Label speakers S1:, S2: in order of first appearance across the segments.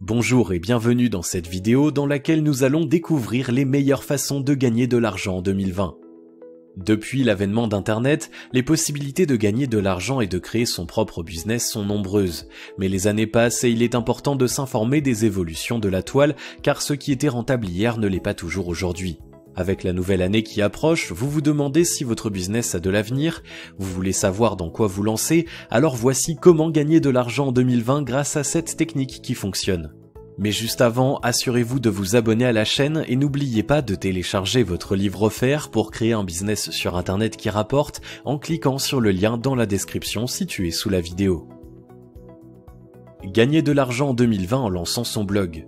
S1: Bonjour et bienvenue dans cette vidéo dans laquelle nous allons découvrir les meilleures façons de gagner de l'argent en 2020. Depuis l'avènement d'Internet, les possibilités de gagner de l'argent et de créer son propre business sont nombreuses. Mais les années passent et il est important de s'informer des évolutions de la toile car ce qui était rentable hier ne l'est pas toujours aujourd'hui. Avec la nouvelle année qui approche, vous vous demandez si votre business a de l'avenir, vous voulez savoir dans quoi vous lancer, alors voici comment gagner de l'argent en 2020 grâce à cette technique qui fonctionne. Mais juste avant, assurez-vous de vous abonner à la chaîne et n'oubliez pas de télécharger votre livre offert pour créer un business sur Internet qui rapporte en cliquant sur le lien dans la description situé sous la vidéo. Gagner de l'argent en 2020 en lançant son blog.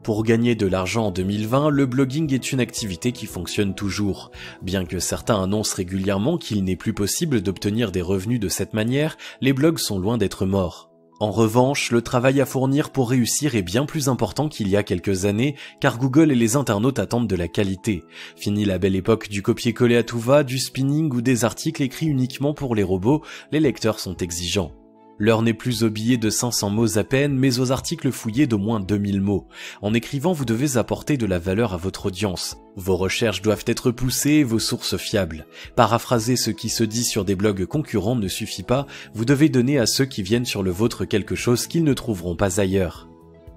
S1: Pour gagner de l'argent en 2020, le blogging est une activité qui fonctionne toujours. Bien que certains annoncent régulièrement qu'il n'est plus possible d'obtenir des revenus de cette manière, les blogs sont loin d'être morts. En revanche, le travail à fournir pour réussir est bien plus important qu'il y a quelques années, car Google et les internautes attendent de la qualité. Fini la belle époque du copier-coller à tout va, du spinning ou des articles écrits uniquement pour les robots, les lecteurs sont exigeants. L'heure n'est plus aux billets de 500 mots à peine, mais aux articles fouillés d'au moins 2000 mots. En écrivant, vous devez apporter de la valeur à votre audience. Vos recherches doivent être poussées et vos sources fiables. Paraphraser ce qui se dit sur des blogs concurrents ne suffit pas, vous devez donner à ceux qui viennent sur le vôtre quelque chose qu'ils ne trouveront pas ailleurs.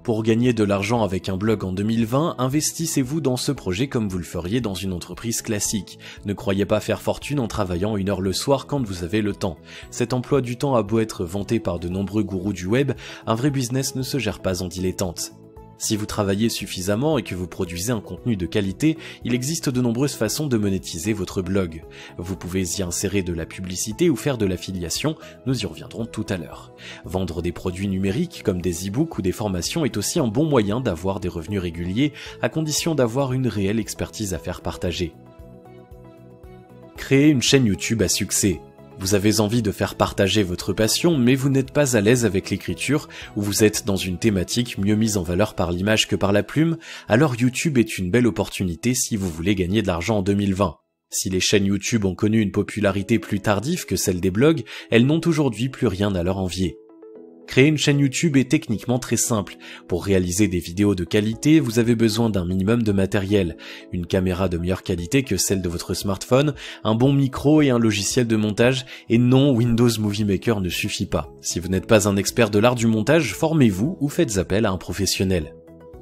S1: Pour gagner de l'argent avec un blog en 2020, investissez-vous dans ce projet comme vous le feriez dans une entreprise classique. Ne croyez pas faire fortune en travaillant 1 heure le soir quand vous avez le temps. Cet emploi du temps a beau être vanté par de nombreux gourous du web, un vrai business ne se gère pas en dilettante. Si vous travaillez suffisamment et que vous produisez un contenu de qualité, il existe de nombreuses façons de monétiser votre blog. Vous pouvez y insérer de la publicité ou faire de l'affiliation, nous y reviendrons tout à l'heure. Vendre des produits numériques comme des e-books ou des formations est aussi un bon moyen d'avoir des revenus réguliers, à condition d'avoir une réelle expertise à faire partager. Créer une chaîne YouTube à succès. Vous avez envie de faire partager votre passion, mais vous n'êtes pas à l'aise avec l'écriture, ou vous êtes dans une thématique mieux mise en valeur par l'image que par la plume, alors YouTube est une belle opportunité si vous voulez gagner de l'argent en 2020. Si les chaînes YouTube ont connu une popularité plus tardive que celle des blogs, elles n'ont aujourd'hui plus rien à leur envier. Créer une chaîne YouTube est techniquement très simple. Pour réaliser des vidéos de qualité, vous avez besoin d'un minimum de matériel. Une caméra de meilleure qualité que celle de votre smartphone, un bon micro et un logiciel de montage, et non, Windows Movie Maker ne suffit pas. Si vous n'êtes pas un expert de l'art du montage, formez-vous ou faites appel à un professionnel.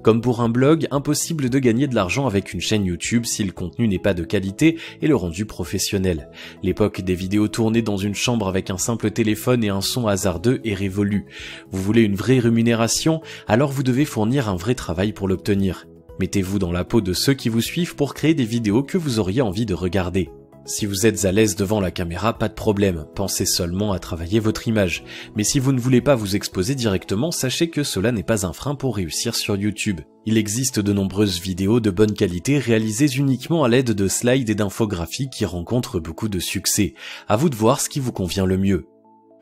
S1: Comme pour un blog, impossible de gagner de l'argent avec une chaîne YouTube si le contenu n'est pas de qualité et le rendu professionnel. L'époque des vidéos tournées dans une chambre avec un simple téléphone et un son hasardeux est révolue. Vous voulez une vraie rémunération, alors vous devez fournir un vrai travail pour l'obtenir. Mettez-vous dans la peau de ceux qui vous suivent pour créer des vidéos que vous auriez envie de regarder. Si vous êtes à l'aise devant la caméra, pas de problème, pensez seulement à travailler votre image. Mais si vous ne voulez pas vous exposer directement, sachez que cela n'est pas un frein pour réussir sur YouTube. Il existe de nombreuses vidéos de bonne qualité réalisées uniquement à l'aide de slides et d'infographies qui rencontrent beaucoup de succès. À vous de voir ce qui vous convient le mieux.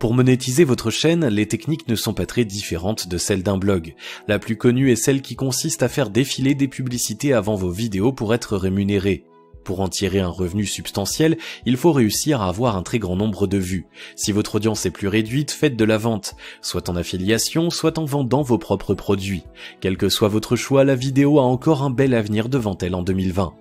S1: Pour monétiser votre chaîne, les techniques ne sont pas très différentes de celles d'un blog. La plus connue est celle qui consiste à faire défiler des publicités avant vos vidéos pour être rémunéré. Pour en tirer un revenu substantiel, il faut réussir à avoir un très grand nombre de vues. Si votre audience est plus réduite, faites de la vente, soit en affiliation, soit en vendant vos propres produits. Quel que soit votre choix, la vidéo a encore un bel avenir devant elle en 2020.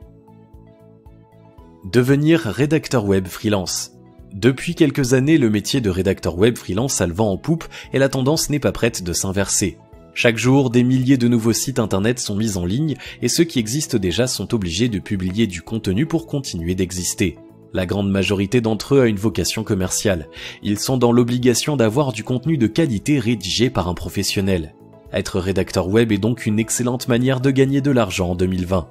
S1: Devenir rédacteur web freelance. Depuis quelques années, le métier de rédacteur web freelance a le vent en poupe et la tendance n'est pas prête de s'inverser. Chaque jour, des milliers de nouveaux sites internet sont mis en ligne et ceux qui existent déjà sont obligés de publier du contenu pour continuer d'exister. La grande majorité d'entre eux a une vocation commerciale. Ils sont dans l'obligation d'avoir du contenu de qualité rédigé par un professionnel. Être rédacteur web est donc une excellente manière de gagner de l'argent en 2020.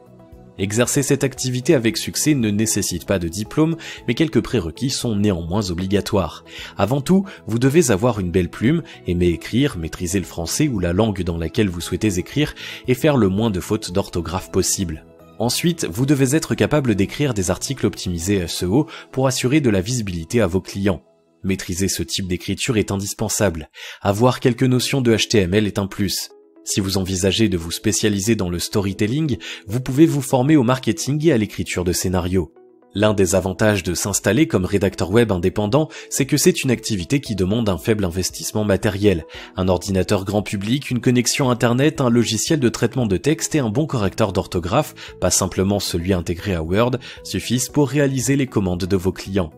S1: Exercer cette activité avec succès ne nécessite pas de diplôme, mais quelques prérequis sont néanmoins obligatoires. Avant tout, vous devez avoir une belle plume, aimer écrire, maîtriser le français ou la langue dans laquelle vous souhaitez écrire, et faire le moins de fautes d'orthographe possible. Ensuite, vous devez être capable d'écrire des articles optimisés SEO pour assurer de la visibilité à vos clients. Maîtriser ce type d'écriture est indispensable. Avoir quelques notions de HTML est un plus. Si vous envisagez de vous spécialiser dans le storytelling, vous pouvez vous former au marketing et à l'écriture de scénarios. L'un des avantages de s'installer comme rédacteur web indépendant, c'est que c'est une activité qui demande un faible investissement matériel. Un ordinateur grand public, une connexion internet, un logiciel de traitement de texte et un bon correcteur d'orthographe, pas simplement celui intégré à Word, suffisent pour réaliser les commandes de vos clients.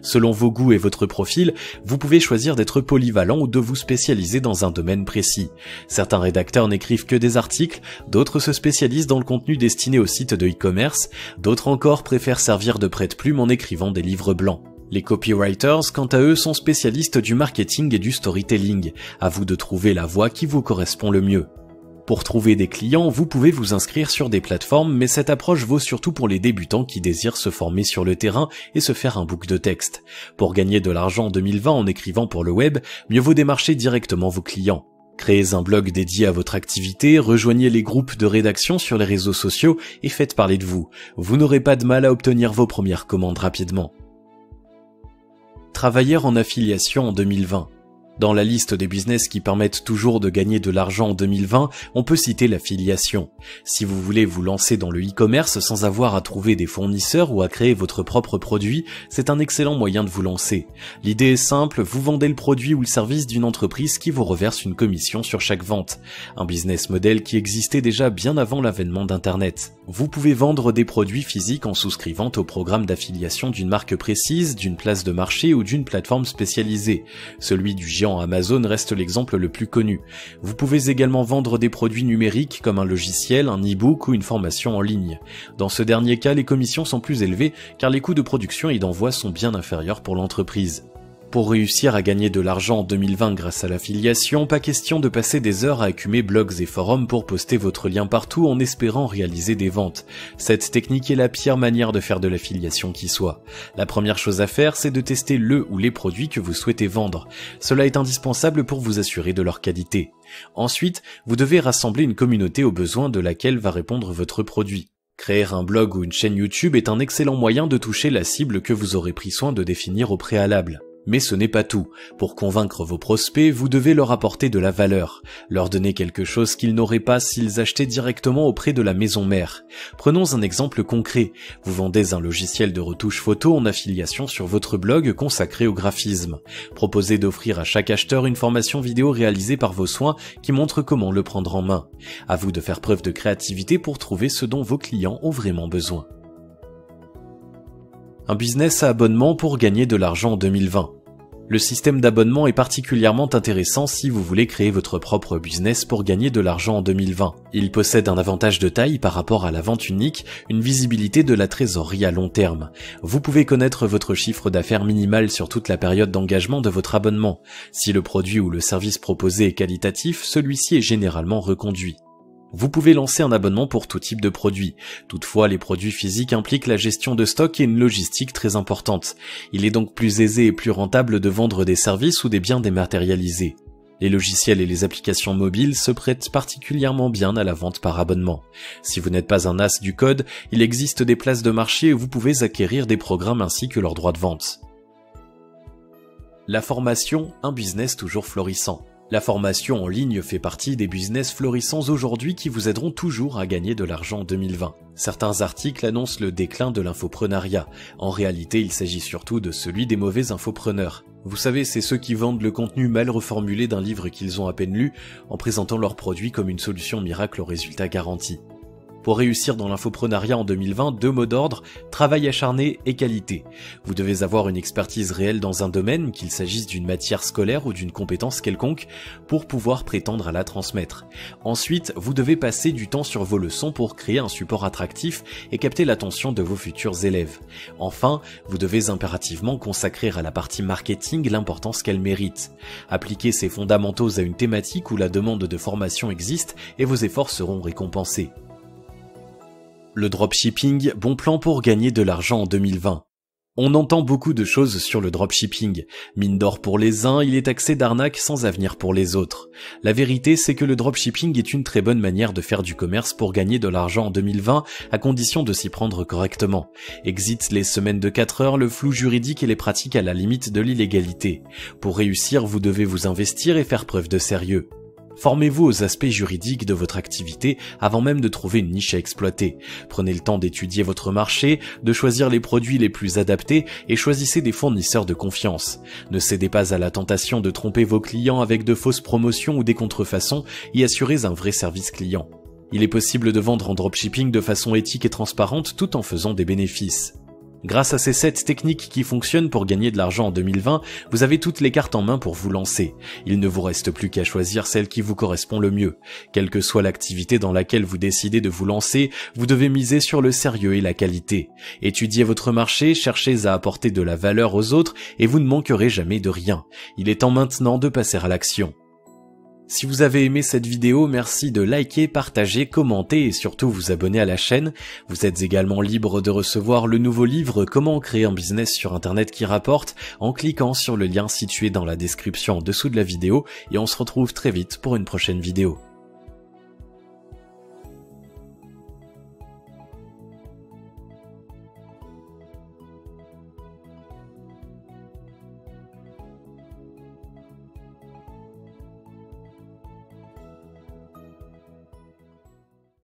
S1: Selon vos goûts et votre profil, vous pouvez choisir d'être polyvalent ou de vous spécialiser dans un domaine précis. Certains rédacteurs n'écrivent que des articles, d'autres se spécialisent dans le contenu destiné aux sites de e-commerce, d'autres encore préfèrent servir de prête-plume en écrivant des livres blancs. Les copywriters, quant à eux, sont spécialistes du marketing et du storytelling. À vous de trouver la voie qui vous correspond le mieux. Pour trouver des clients, vous pouvez vous inscrire sur des plateformes, mais cette approche vaut surtout pour les débutants qui désirent se former sur le terrain et se faire un book de texte. Pour gagner de l'argent en 2020 en écrivant pour le web, mieux vaut démarcher directement vos clients. Créez un blog dédié à votre activité, rejoignez les groupes de rédaction sur les réseaux sociaux et faites parler de vous. Vous n'aurez pas de mal à obtenir vos premières commandes rapidement. Travailler en affiliation en 2020. Dans la liste des business qui permettent toujours de gagner de l'argent en 2020, on peut citer l'affiliation. Si vous voulez vous lancer dans le e-commerce sans avoir à trouver des fournisseurs ou à créer votre propre produit, c'est un excellent moyen de vous lancer. L'idée est simple, vous vendez le produit ou le service d'une entreprise qui vous reverse une commission sur chaque vente. Un business model qui existait déjà bien avant l'avènement d'Internet. Vous pouvez vendre des produits physiques en souscrivant au programme d'affiliation d'une marque précise, d'une place de marché ou d'une plateforme spécialisée. Celui du géant Amazon reste l'exemple le plus connu. Vous pouvez également vendre des produits numériques comme un logiciel, un e-book ou une formation en ligne. Dans ce dernier cas, les commissions sont plus élevées car les coûts de production et d'envoi sont bien inférieurs pour l'entreprise. Pour réussir à gagner de l'argent en 2020 grâce à l'affiliation, pas question de passer des heures à écumer blogs et forums pour poster votre lien partout en espérant réaliser des ventes. Cette technique est la pire manière de faire de l'affiliation qui soit. La première chose à faire, c'est de tester le ou les produits que vous souhaitez vendre. Cela est indispensable pour vous assurer de leur qualité. Ensuite, vous devez rassembler une communauté aux besoins de laquelle va répondre votre produit. Créer un blog ou une chaîne YouTube est un excellent moyen de toucher la cible que vous aurez pris soin de définir au préalable. Mais ce n'est pas tout. Pour convaincre vos prospects, vous devez leur apporter de la valeur, leur donner quelque chose qu'ils n'auraient pas s'ils achetaient directement auprès de la maison mère. Prenons un exemple concret. Vous vendez un logiciel de retouche photo en affiliation sur votre blog consacré au graphisme. Proposez d'offrir à chaque acheteur une formation vidéo réalisée par vos soins qui montre comment le prendre en main. À vous de faire preuve de créativité pour trouver ce dont vos clients ont vraiment besoin. Un business à abonnement pour gagner de l'argent en 2020. Le système d'abonnement est particulièrement intéressant si vous voulez créer votre propre business pour gagner de l'argent en 2020. Il possède un avantage de taille par rapport à la vente unique, une visibilité de la trésorerie à long terme. Vous pouvez connaître votre chiffre d'affaires minimal sur toute la période d'engagement de votre abonnement. Si le produit ou le service proposé est qualitatif, celui-ci est généralement reconduit. Vous pouvez lancer un abonnement pour tout type de produits. Toutefois, les produits physiques impliquent la gestion de stock et une logistique très importante. Il est donc plus aisé et plus rentable de vendre des services ou des biens dématérialisés. Les logiciels et les applications mobiles se prêtent particulièrement bien à la vente par abonnement. Si vous n'êtes pas un as du code, il existe des places de marché où vous pouvez acquérir des programmes ainsi que leurs droits de vente. La formation, un business toujours florissant. La formation en ligne fait partie des business florissants aujourd'hui qui vous aideront toujours à gagner de l'argent en 2020. Certains articles annoncent le déclin de l'infopreneuriat. En réalité, il s'agit surtout de celui des mauvais infopreneurs. Vous savez, c'est ceux qui vendent le contenu mal reformulé d'un livre qu'ils ont à peine lu en présentant leur produit comme une solution miracle au résultat garanti. Pour réussir dans l'infopreneuriat en 2020, 2 mots d'ordre, travail acharné et qualité. Vous devez avoir une expertise réelle dans un domaine, qu'il s'agisse d'une matière scolaire ou d'une compétence quelconque, pour pouvoir prétendre à la transmettre. Ensuite, vous devez passer du temps sur vos leçons pour créer un support attractif et capter l'attention de vos futurs élèves. Enfin, vous devez impérativement consacrer à la partie marketing l'importance qu'elle mérite. Appliquez ces fondamentaux à une thématique où la demande de formation existe et vos efforts seront récompensés. Le dropshipping, bon plan pour gagner de l'argent en 2020. On entend beaucoup de choses sur le dropshipping. Mine d'or pour les uns, il est taxé d'arnaque sans avenir pour les autres. La vérité, c'est que le dropshipping est une très bonne manière de faire du commerce pour gagner de l'argent en 2020, à condition de s'y prendre correctement. Exit les semaines de 4 heures, le flou juridique et les pratiques à la limite de l'illégalité. Pour réussir, vous devez vous investir et faire preuve de sérieux. Formez-vous aux aspects juridiques de votre activité avant même de trouver une niche à exploiter. Prenez le temps d'étudier votre marché, de choisir les produits les plus adaptés et choisissez des fournisseurs de confiance. Ne cédez pas à la tentation de tromper vos clients avec de fausses promotions ou des contrefaçons et assurez un vrai service client. Il est possible de vendre en dropshipping de façon éthique et transparente tout en faisant des bénéfices. Grâce à ces 7 techniques qui fonctionnent pour gagner de l'argent en 2020, vous avez toutes les cartes en main pour vous lancer. Il ne vous reste plus qu'à choisir celle qui vous correspond le mieux. Quelle que soit l'activité dans laquelle vous décidez de vous lancer, vous devez miser sur le sérieux et la qualité. Étudiez votre marché, cherchez à apporter de la valeur aux autres et vous ne manquerez jamais de rien. Il est temps maintenant de passer à l'action. Si vous avez aimé cette vidéo, merci de liker, partager, commenter et surtout vous abonner à la chaîne. Vous êtes également libre de recevoir le nouveau livre Comment créer un business sur internet qui rapporte en cliquant sur le lien situé dans la description en dessous de la vidéo et on se retrouve très vite pour une prochaine vidéo.